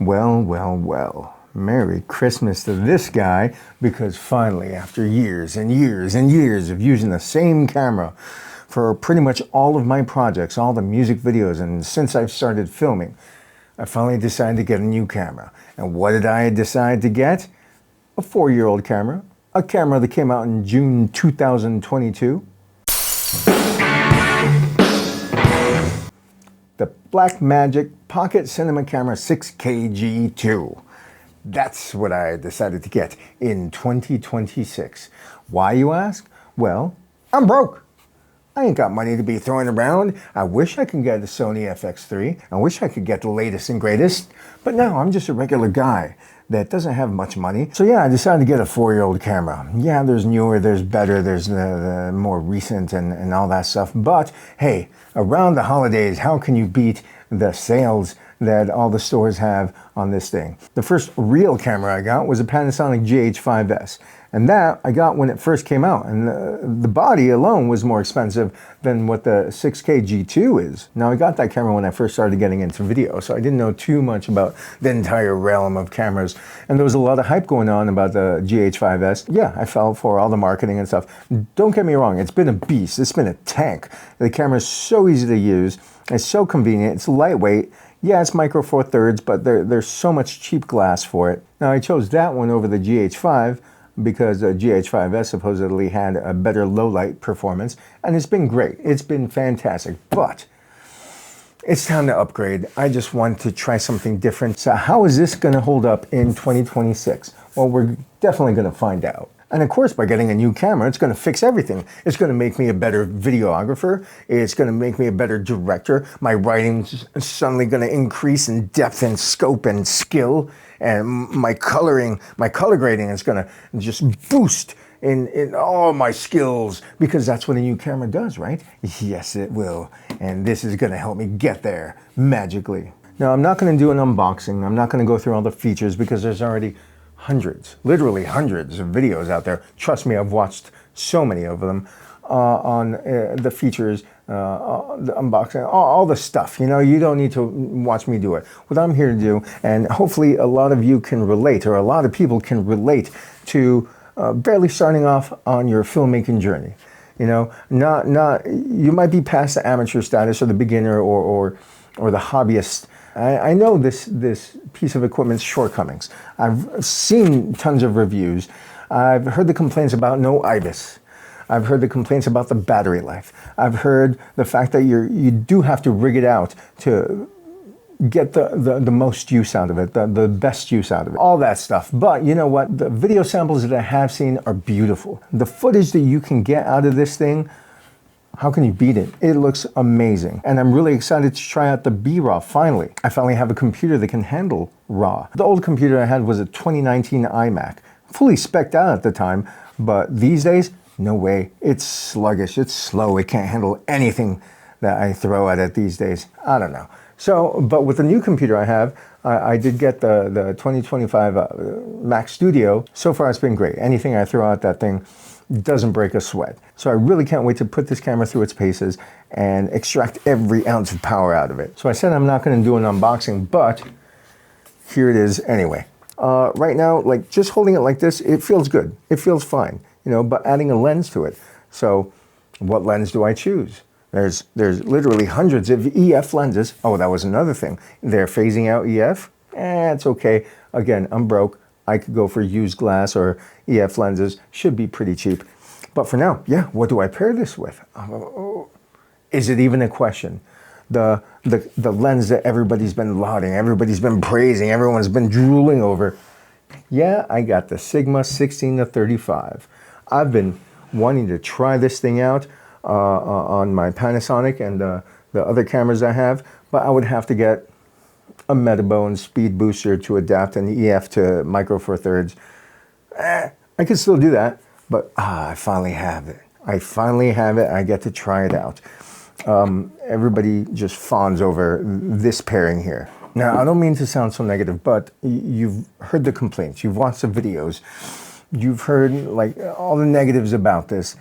Well, well, well. Merry Christmas to this guy, because finally, after years and years and years of using the same camera for pretty much all of my projects, all the music videos, and since I've started filming, I finally decided to get a new camera. And what did I decide to get? A 4-year-old camera. A camera that came out in June 2022. The Blackmagic Pocket Cinema Camera 6K G2. That's what I decided to get in 2026. Why, you ask? Well, I'm broke. I ain't got money to be throwing around. I wish I could get a Sony FX3. I wish I could get the latest and greatest. But no, I'm just a regular guy that doesn't have much money. So yeah, I decided to get a 4-year-old camera. Yeah, there's newer, there's better, there's the more recent and all that stuff. But hey, around the holidays, how can you beat the sales that all the stores have on this thing? The first real camera I got was a Panasonic GH5S. And that I got when it first came out. And the body alone was more expensive than what the 6K G2 is. Now, I got that camera when I first started getting into video, so I didn't know too much about the entire realm of cameras. And there was a lot of hype going on about the GH5S. Yeah, I fell for all the marketing and stuff. Don't get me wrong, it's been a beast. It's been a tank. The camera is so easy to use. It's so convenient. It's lightweight. Yeah, it's micro four thirds, but there's so much cheap glass for it. Now, I chose that one over the GH5 because the GH5S supposedly had a better low light performance, and it's been great. It's been fantastic, but it's time to upgrade. I just want to try something different. So how is this going to hold up in 2026? Well, we're definitely going to find out. And of course, by getting a new camera, it's going to fix everything. It's going to make me a better videographer. It's going to make me a better director. My writing's suddenly going to increase in depth and scope and skill. And my color grading is going to just boost in all my skills, because that's what a new camera does, right? Yes, it will. And this is going to help me get there magically. Now, I'm not going to do an unboxing. I'm not going to go through all the features because there's already hundreds, literally hundreds of videos out there. Trust me, I've watched so many of them on the features, the unboxing, all the stuff. You know, you don't need to watch me do it. What I'm here to do, and hopefully a lot of you can relate, or a lot of people can relate to barely starting off on your filmmaking journey. You know, you might be past the amateur status or the beginner or the hobbyist. I know this piece of equipment's shortcomings. I've seen tons of reviews. I've heard the complaints about no IBIS. I've heard the complaints about the battery life. I've heard the fact that you do have to rig it out to get the most use out of it, the best use out of it, all that stuff. But you know what? The video samples that I have seen are beautiful. The footage that you can get out of this thing, how can you beat it? It looks amazing. And I'm really excited to try out the B-RAW finally. I finally have a computer that can handle RAW. The old computer I had was a 2019 iMac, fully spec'd out at the time, but these days, no way. It's sluggish, it's slow, it can't handle anything that I throw at it these days. I don't know. So, but with the new computer I have, I did get the 2025 Mac Studio. So far it's been great. Anything I throw at that thing doesn't break a sweat. So I really can't wait to put this camera through its paces and extract every ounce of power out of it. So I said I'm not going to do an unboxing, but here it is anyway. Right now, like just holding it like this, it feels good. It feels fine, you know, but adding a lens to it. So what lens do I choose? There's literally hundreds of EF lenses. Oh, that was another thing. They're phasing out EF. It's okay. Again, I'm broke. I could go for used glass or EF lenses. Should be pretty cheap. But for now, yeah, what do I pair this with? Is it even a question? The lens that everybody's been lauding, everybody's been praising, everyone's been drooling over. Yeah, I got the Sigma 16-35. I've been wanting to try this thing out on my Panasonic and the other cameras I have, but I would have to get a Metabone speed booster to adapt an EF to micro four thirds. I could still do that, but I finally have it. I finally have it. I get to try it out. Everybody just fawns over this pairing here. Now, I don't mean to sound so negative, but you've heard the complaints. You've watched the videos. You've heard like all the negatives about this.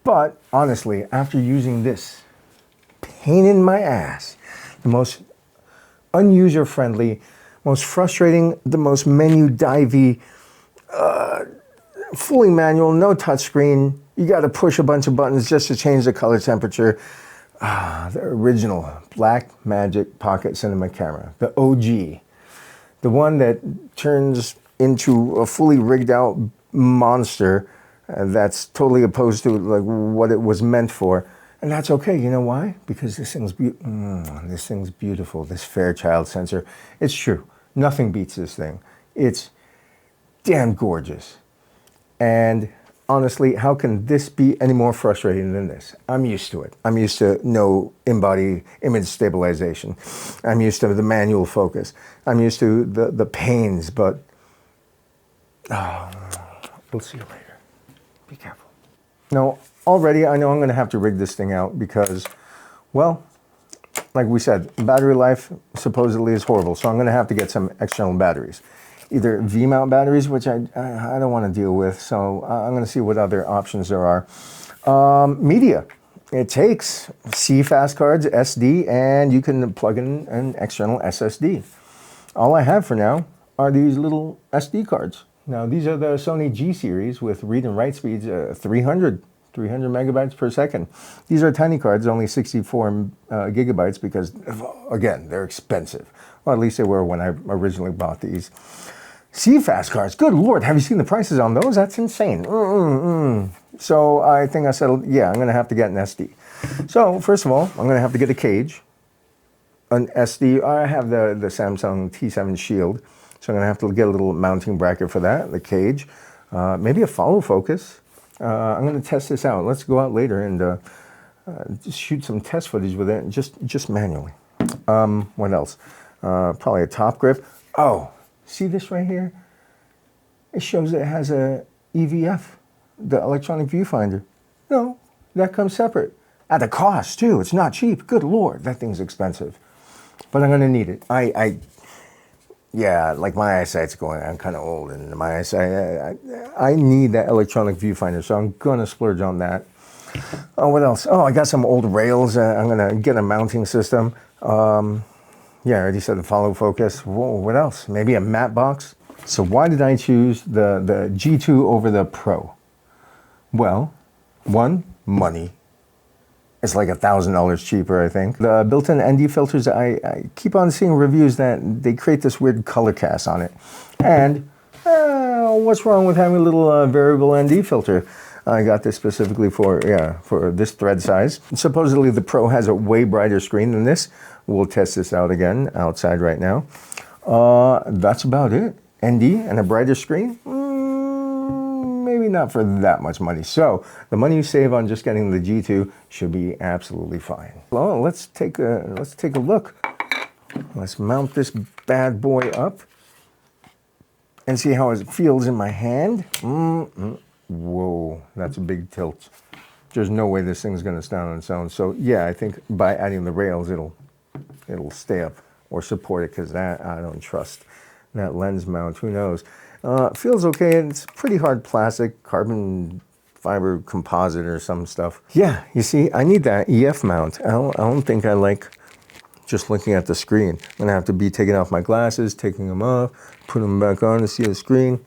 But honestly, after using this pain in my ass, the most unuser-friendly, most frustrating, the most menu divey, fully manual, no touchscreen. You got to push a bunch of buttons just to change the color temperature. The original Blackmagic Pocket Cinema Camera, the OG, the one that turns into a fully rigged out monster that's totally opposed to like what it was meant for. And that's okay. You know why? Because this thing's beautiful, this Fairchild sensor. It's true. Nothing beats this thing. It's damn gorgeous. And honestly, how can this be any more frustrating than this? I'm used to it. I'm used to no in-body image stabilization. I'm used to the manual focus. I'm used to the pains, but we'll see you later. Be careful. No, already I know I'm going to have to rig this thing out because, well, like we said, battery life supposedly is horrible. So I'm going to have to get some external batteries. Either V-mount batteries, which I don't want to deal with. So I'm going to see what other options there are. Media. It takes CFast cards, SD, and you can plug in an external SSD. All I have for now are these little SD cards. Now, these are the Sony G series with read and write speeds 300 megabytes per second. These are tiny cards, only 64 gigabytes because, again, they're expensive. Well, at least they were when I originally bought these. CFast cards, good Lord, have you seen the prices on those? That's insane. So I think I settled, yeah, I'm going to have to get an SD. So first of all, I'm going to have to get a cage, an SD. I have the Samsung T7 Shield, so I'm going to have to get a little mounting bracket for that, the cage, maybe a follow focus. I'm going to test this out. Let's go out later and just shoot some test footage with it, just manually. What else? Probably a top grip. Oh, see this right here? It shows that it has a EVF, the electronic viewfinder. No, that comes separate. At a cost too. It's not cheap. Good Lord, that thing's expensive. But I'm going to need it. Yeah, like my eyesight's going, I'm kind of old, and my eyesight, I need that electronic viewfinder, so I'm going to splurge on that. Oh, what else? Oh, I got some old rails. I'm going to get a mounting system. Yeah, I already said the follow focus. Whoa, what else? Maybe a matte box. So why did I choose the G2 over the Pro? Well, one, money. It's like $1,000 cheaper, I think. The built-in ND filters, I keep on seeing reviews that they create this weird color cast on it. And what's wrong with having a little variable ND filter? I got this specifically for this thread size. Supposedly the Pro has a way brighter screen than this. We'll test this out again outside right now. That's about it. ND and a brighter screen? Maybe not for that much money. So the money you save on just getting the G2 should be absolutely fine. Well, let's take a look. Let's mount this bad boy up and see how it feels in my hand. Whoa, that's a big tilt. There's no way this thing's gonna stand on its own. So yeah, I think by adding the rails, it'll stay up or support it, because that I don't trust. That lens mount, who knows? Feels okay. It's pretty hard plastic, carbon fiber composite or some stuff. Yeah, you see, I need that EF mount. I don't think I like just looking at the screen. I'm gonna have to be taking off my glasses, taking them off, putting them back on to see the screen.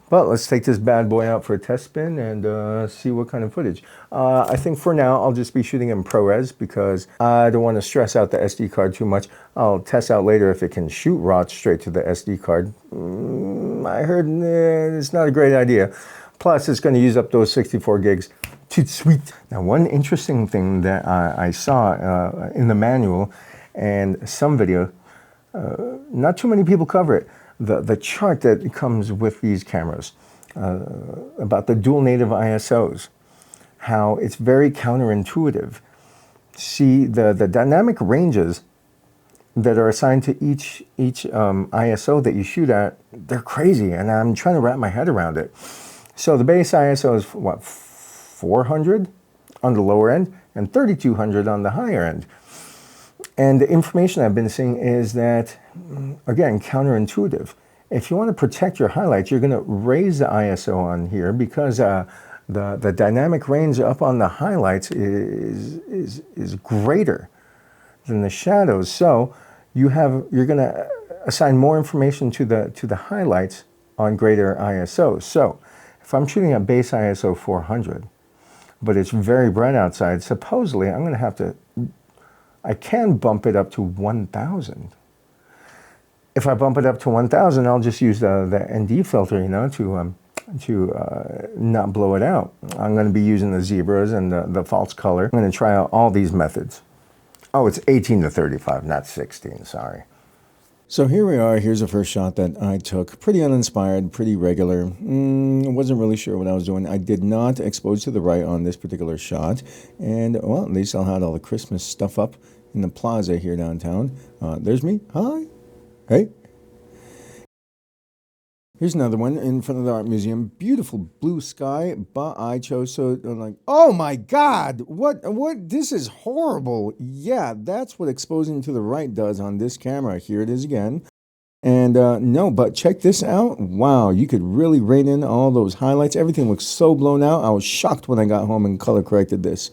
But let's take this bad boy out for a test spin and see what kind of footage. I think for now, I'll just be shooting in ProRes because I don't want to stress out the SD card too much. I'll test out later if it can shoot RAW straight to the SD card. I heard it's not a great idea. Plus, it's going to use up those 64 gigs. Too sweet. Now, one interesting thing that I saw in the manual and some video, not too many people cover it. The chart that comes with these cameras about the dual native ISOs, how it's very counterintuitive. See, the dynamic ranges that are assigned to each ISO that you shoot at, they're crazy, and I'm trying to wrap my head around it. So the base ISO is what, 400 on the lower end and 3200 on the higher end. And the information I've been seeing is that, again, counterintuitive. If you want to protect your highlights, you're going to raise the ISO on here because the dynamic range up on the highlights is greater than the shadows. So you're going to assign more information to the highlights on greater ISO. So if I'm shooting at base ISO 400, but it's very bright outside, supposedly I'm going to have to, I can bump it up to 1000. If I bump it up to 1000, I'll just use the ND filter, you know, to not blow it out. I'm going to be using the zebras and the false color. I'm going to try out all these methods. Oh, it's 18 to 35, not 16, sorry. So here we are. Here's the first shot that I took. Pretty uninspired, pretty regular. Wasn't really sure what I was doing. I did not expose to the right on this particular shot. And, well, at least I'll have all the Christmas stuff up in the plaza here downtown. There's me. Hi. Hey. Here's another one in front of the art museum. Beautiful blue sky, but I chose, so I'm like, oh my God, what, this is horrible. Yeah, that's what exposing to the right does on this camera. Here it is again. And no, but check this out. Wow, you could really rein in all those highlights. Everything looks so blown out. I was shocked when I got home and color corrected this.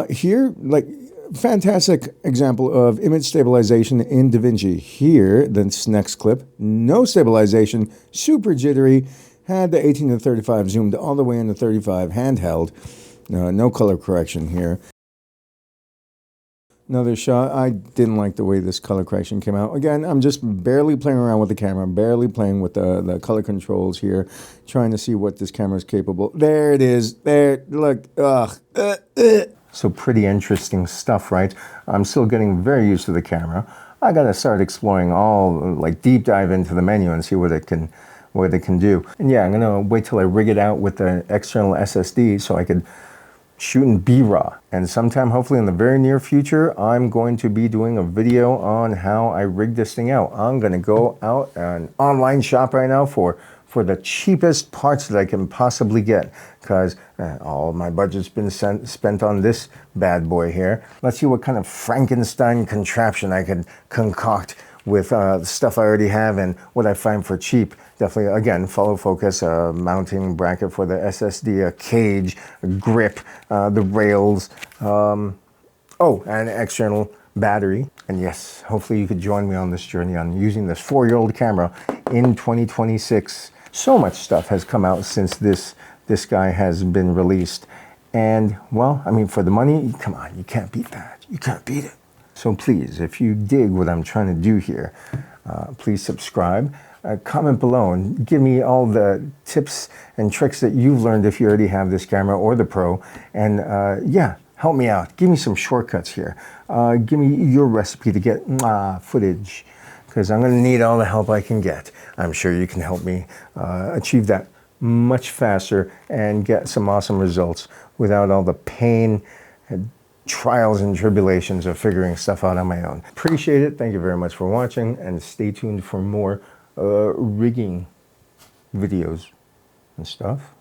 Here, like, fantastic example of image stabilization in DaVinci. Here, this next clip, no stabilization, super jittery, had the 18 to 35 zoomed all the way into 35 handheld. No color correction here. Another shot, I didn't like the way this color correction came out. Again, I'm just barely playing around with the camera, barely playing with the color controls here, trying to see what this camera is capable. There it is. There, look, ugh. So pretty interesting stuff, right? I'm still getting very used to the camera. I gotta start exploring all, like, deep dive into the menu and see what it can do. And yeah, I'm gonna wait till I rig it out with the external SSD so I could shoot in B-RAW. And sometime, hopefully in the very near future, I'm going to be doing a video on how I rig this thing out. I'm gonna go out and online shop right now for the cheapest parts that I can possibly get, because all my budget's been spent on this bad boy here. Let's see what kind of Frankenstein contraption I can concoct with stuff I already have and what I find for cheap. Definitely, again, follow focus, mounting bracket for the SSD, a cage, a grip, the rails, and an external battery. And yes, hopefully you could join me on this journey on using this 4-year-old camera in 2026. So much stuff has come out since this guy has been released. And, well, I mean, for the money, come on, you can't beat that. You can't beat it. So please, if you dig what I'm trying to do here, please subscribe. Comment below and give me all the tips and tricks that you've learned if you already have this camera or the Pro. And yeah, help me out. Give me some shortcuts here. Give me your recipe to get footage, because I'm going to need all the help I can get. I'm sure you can help me achieve that much faster and get some awesome results without all the pain and trials and tribulations of figuring stuff out on my own. Appreciate it. Thank you very much for watching, and stay tuned for more rigging videos and stuff.